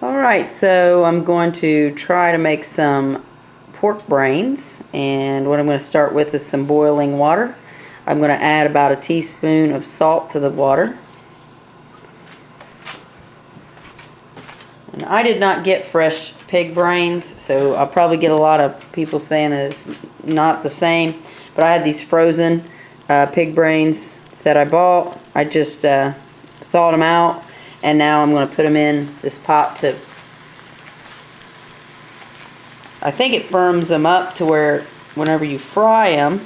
Alright, so I'm going to try to make some pork brains, and what I'm going to start with is some boiling water. I'm going to add about a teaspoon of salt to the water. And I did not get fresh pig brains, so I'll probably get a lot of people saying that it's not the same, but I had these frozen pig brains that I bought. I just thawed them out, and now I'm going to put them in this pot to, I think it firms them up to where whenever you fry them,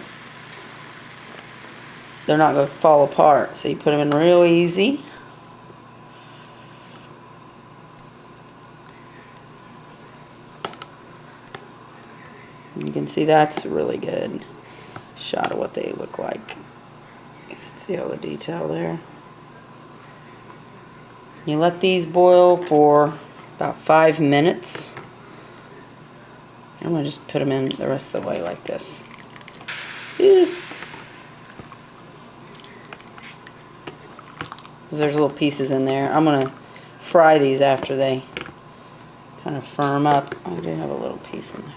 they're not going to fall apart. So you put them in real easy. You can see that's really good shot of what they look like. You can see all the detail there. You let these boil for about 5 minutes. I'm going to just put them in the rest of the way like this. Because there's little pieces in there. I'm going to fry these after they kind of firm up. I do have a little piece in there.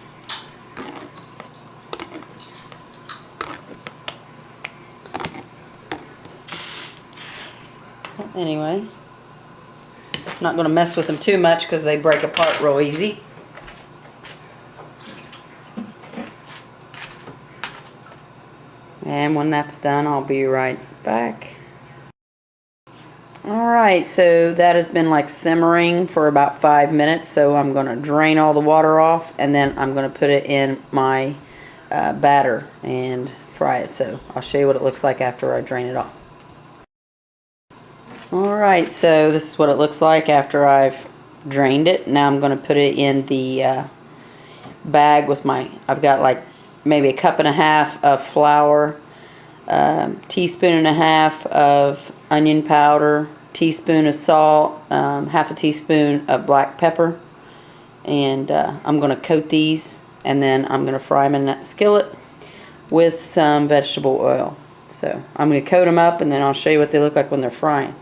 Anyway, not going to mess with them too much because they break apart real easy. And when that's done, I'll be right back. Alright, so that has been like simmering for about 5 minutes, so I'm going to drain all the water off, and then I'm going to put it in my batter and fry it. So I'll show you what it looks like after I drain it off. Alright, so this is what it looks like after I've drained it. Now I'm going to put it in the bag with I've got like maybe 1.5 cups of flour, teaspoon and a half of onion powder, teaspoon of salt, half a teaspoon of black pepper, and I'm going to coat these, and then I'm going to fry them in that skillet with some vegetable oil. So I'm going to coat them up, and then I'll show you what they look like when they're frying.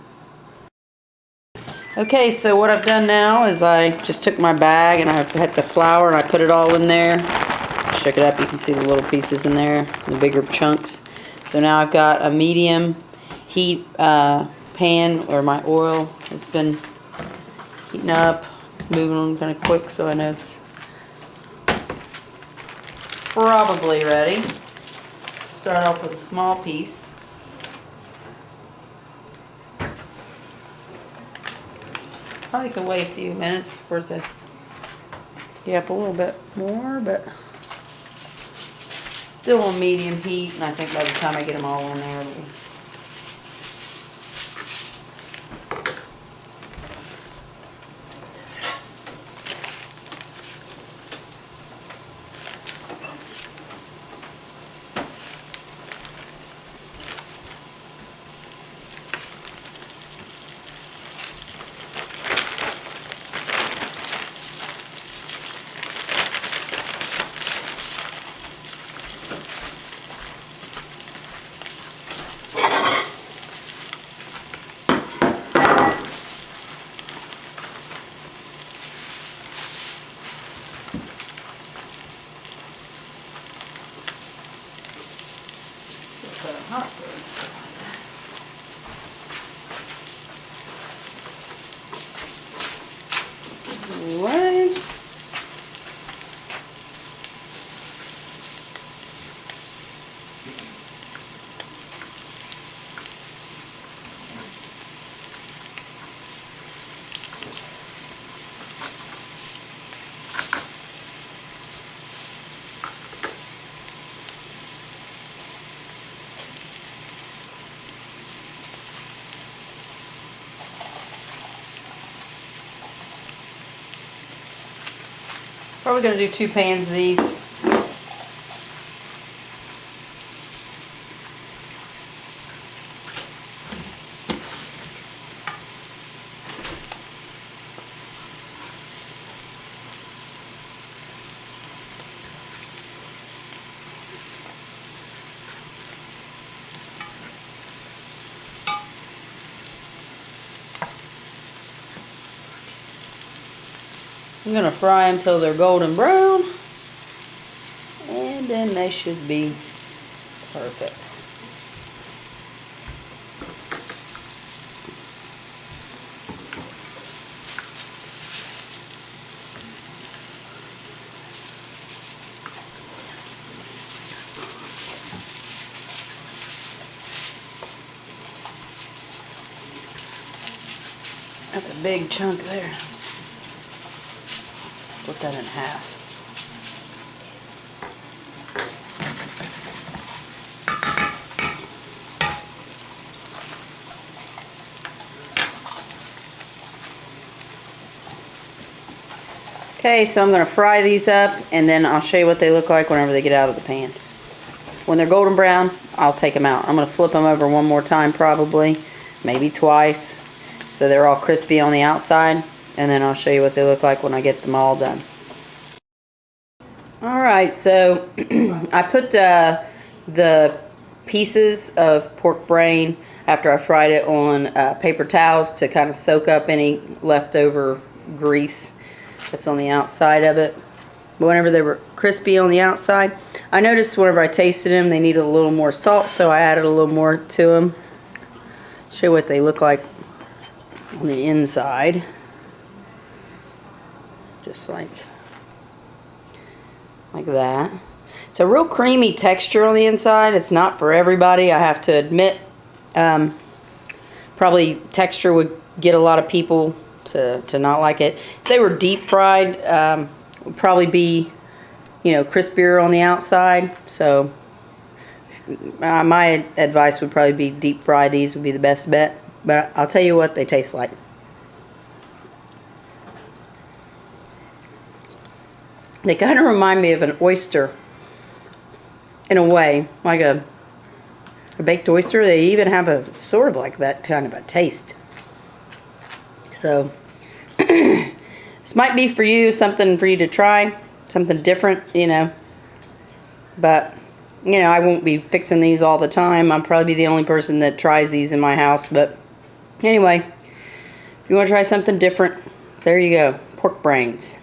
Okay, so what I've done now is I just took my bag and I've had the flour and I put it all in there. Shook it up, you can see the little pieces in there, the bigger chunks. So now I've got a medium heat pan where my oil has been heating up. It's moving on kind of quick, so I know it's probably ready. Start off with a small piece. Probably could wait a few minutes for it to get up a little bit more, but still on medium heat, and I think by the time I get them all in there, it'll be hot sauce. What? Probably going to do 2 pans of these. I'm going to fry them till they're golden brown. And then they should be perfect. That's a big chunk there. Split that in half. Okay, so I'm going to fry these up, and then I'll show you what they look like whenever they get out of the pan. When they're golden brown, I'll take them out. I'm going to flip them over one more time probably, maybe twice, so they're all crispy on the outside, and then I'll show you what they look like when I get them all done. Alright, so I put the pieces of pork brain after I fried it on paper towels to kind of soak up any leftover grease that's on the outside of it. But whenever they were crispy on the outside, I noticed whenever I tasted them they needed a little more salt, so I added a little more to them. Show you what they look like on the inside. Just like that. It's a real creamy texture on the inside. It's not for everybody, I have to admit. Probably texture would get a lot of people to not like it. If they were deep fried, would probably be, you know, crispier on the outside. So my advice would probably be deep fry these would be the best bet. But I'll tell you what they taste like. They kind of remind me of an oyster in a way, like a baked oyster. They even have a sort of like that kind of a taste. So this might be for you, something for you to try, something different, you know. But, you know, I won't be fixing these all the time. I'll probably be the only person that tries these in my house. But anyway, if you want to try something different, there you go. Pork brains.